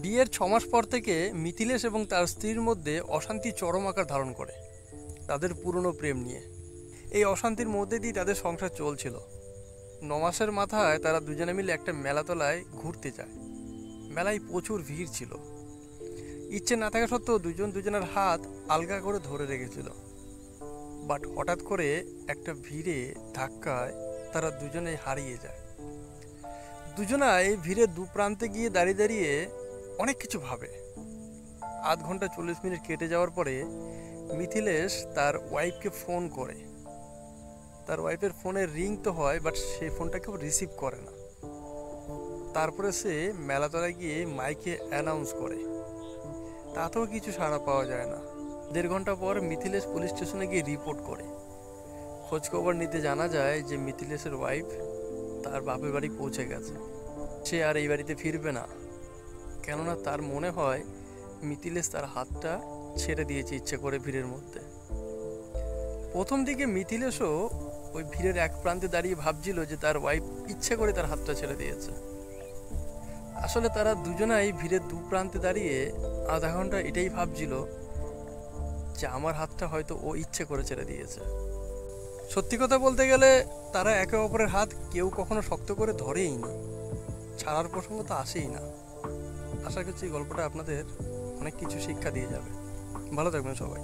বিয়ের 6 মাস পর থেকে মিথিলেশ এবং তার স্ত্রীর মধ্যে অশান্তি চরম আকার ধারণ করে তাদের পুরনো প্রেম নিয়ে। এই অশান্তির মধ্যে দিয়ে তাদের সংসার চলছিল। 9 মাসের মাথায় তারা দুজনে মিলে একটা মেলাতলায় ঘুরতে যায়। মেলায় প্রচুর ভিড় ছিল। ইচ্ছে না থাকা সত্ত্বেও দুজন দুজনের হাত আলগা করে ধরে রেখেছিল। বাট হঠাৎ করে একটা ভিড়ে ধাক্কায় তারা দুজনে হারিয়ে যায়। দুজনাই ভিড়ের দু প্রান্তে গিয়ে দাঁড়িয়ে দাঁড়িয়ে অনেক কিছু ভাবে। আধ ঘন্টা 40 মিনিট কেটে যাওয়ার পরে মিথিলেশ তার ওয়াইফকে ফোন করে। তার ওয়াইফের ফোনে রিং তো হয়, বাট সে ফোনটা কেউ রিসিভ করে না। তারপরে সে মেলাতলায় গিয়ে মাইকে অ্যানাউন্স করে, তাতেও কিছু সাড়া পাওয়া যায় না। 1.5 ঘন্টা পর মিথিলেশ পুলিশ স্টেশনে গিয়ে রিপোর্ট করে। খোঁজখবর নিতে জানা যায় যে মিথিলেশের ওয়াইফ তার বাপের বাড়ি পৌঁছে গেছে। সে আর এই বাড়িতে ফিরবে না, কেননা তার মনে হয় মিথিলেশ তার হাতটা ছেড়ে দিয়েছে ইচ্ছে করে ভিড়ের মধ্যে। প্রথম দিকে মিথিলেশও ওই ভিড়ের এক প্রান্তে দাঁড়িয়ে ভাবছিল যে তার ওয়াইফ ইচ্ছে করে তার হাতটা ছেড়ে দিয়েছে। আসলে তারা দুজনাই ভিড়ের দু প্রান্তে দাঁড়িয়ে আধা ঘন্টা এটাই ভাবছিল যে আমার হাতটা হয়তো ও ইচ্ছে করে ছেড়ে দিয়েছে। সত্যি কথা বলতে গেলে তারা একে অপরের হাত কেউ কখনো শক্ত করে ধরেই নি, ছাড়ার প্রসঙ্গ তো আসেই না। আশা করছি এই গল্পটা আপনাদের অনেক কিছু শিক্ষা দিয়ে যাবে। ভালো থাকবেন সবাই।